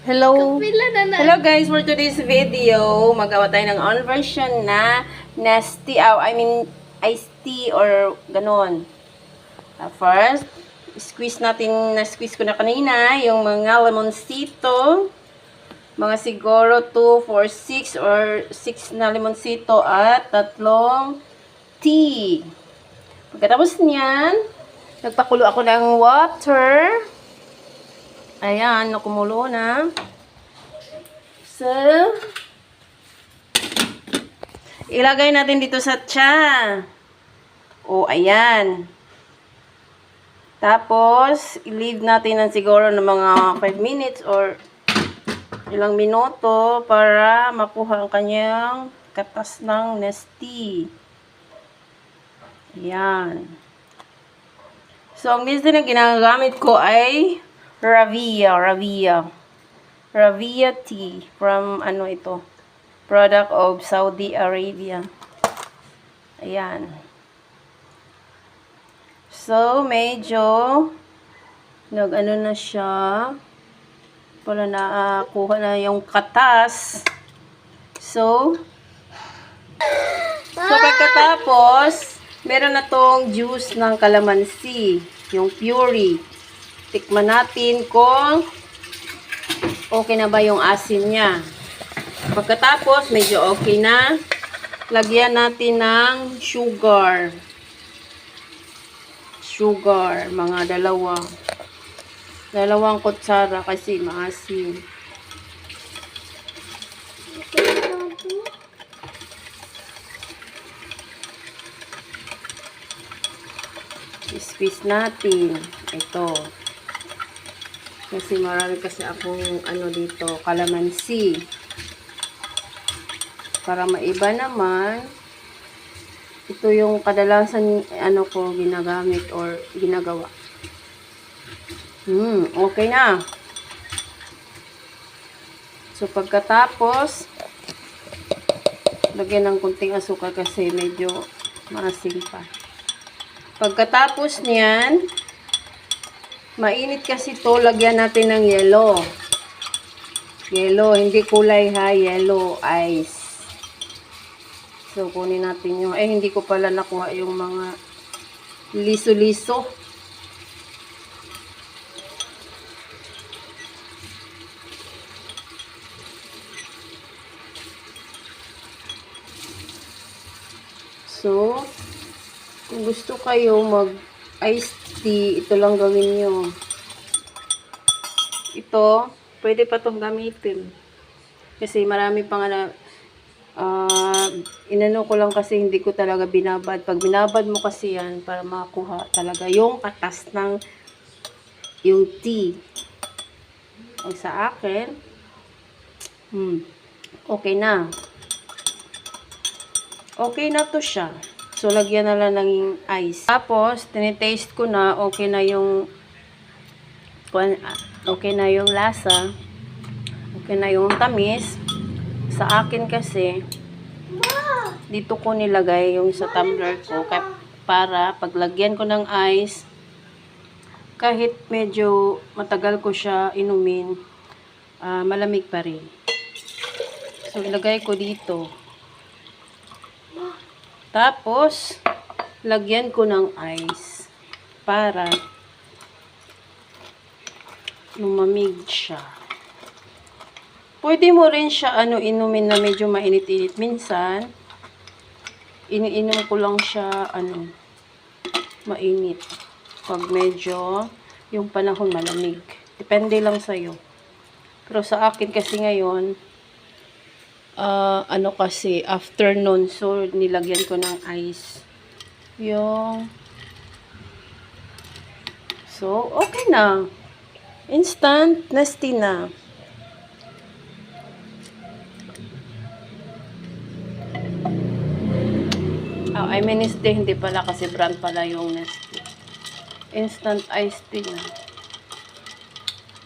Hello! Hello guys, for today's video, magawa tayo ng on version na nasty, iced tea or ganon. First, na-squeeze ko na kanina yung mga lemonsito. Mga siguro 2, 4, 6 or 6 na lemonsito at 3 tea. Pagkatapos niyan, nagpakulo ako ng water. Ayan, nakumulo na. So, ilagay natin dito sa tsa. O, ayan. Tapos, i-leave natin ng siguro ng mga 5 minutes or ilang minuto para makuha ang kanyang katas ng nesty. Ayan. So, ang nesty na ginagamit ko ay Ravia tea from ito, product of Saudi Arabia. Ayan. So, medyo na siya. Para nakuha na yung katas. So, pagkatapos, meron na tong juice ng calamansi, yung puree. Tikman natin kung okay na ba yung asin niya. Pagkatapos, medyo okay na. Lagyan natin ng sugar. Mga dalawang kutsara kasi maasin. Squeeze natin. Ito. Kasi marami kasi akong dito, kalamansi. Para maiba naman, ito yung kadalasan ko ginagamit or ginagawa. Okay na. So, pagkatapos, lagyan ng kunting asukal kasi medyo maasim pa. Pagkatapos niyan, mainit kasi to, lagyan natin ng yelo. Yelo, hindi kulay ha, yellow ice. So, kunin natin yung, hindi ko pala nakuha yung mga liso-liso. So, kung gusto kayo mag-iced tea, ito lang gawin nyo. Ito, pwede pa itong gamitin. Kasi marami pang inano ko lang kasi hindi ko talaga binabad. Pag binabad mo kasi yan, para makakuha talaga yung katas ng yung tea. Ang sa akin, okay na. Okay na to siya. So, lagyan na lang ng ice. Tapos, tinitaste ko na, okay na yung lasa. Okay na yung tamis. Sa akin kasi, dito ko nilagay yung sa tumbler ko para paglagyan ko ng ice, kahit medyo matagal ko siya inumin, malamig pa rin. So, ilagay ko dito. Tapos, lagyan ko ng ice para lumamig siya. Pwede mo rin siya inumin na medyo mainit-init. Minsan, iniinom ko lang siya mainit. Pag medyo yung panahon malamig. Depende lang sa'yo. Pero sa akin kasi ngayon, kasi afternoon, so nilagyan ko ng ice so okay na, instant nasty na. Nesty, hindi pala kasi brand pala yung Nesty. Instant iced tea na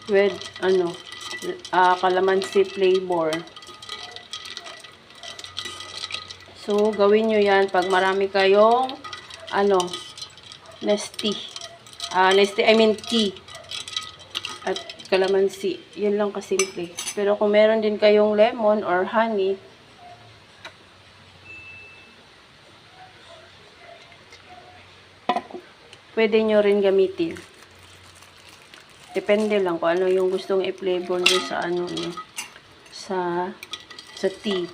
with calamansi flavor. So, gawin nyo yan pag marami kayong nesty. Tea. At kalamansi. Yun lang kasimple. Pero kung meron din kayong lemon or honey, pwede nyo rin gamitin. Depende lang kung ano yung gustong i-flavor nyo sa ano nyo. Sa tea.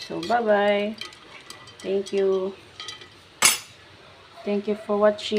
So, bye-bye. Thank you. Thank you for watching.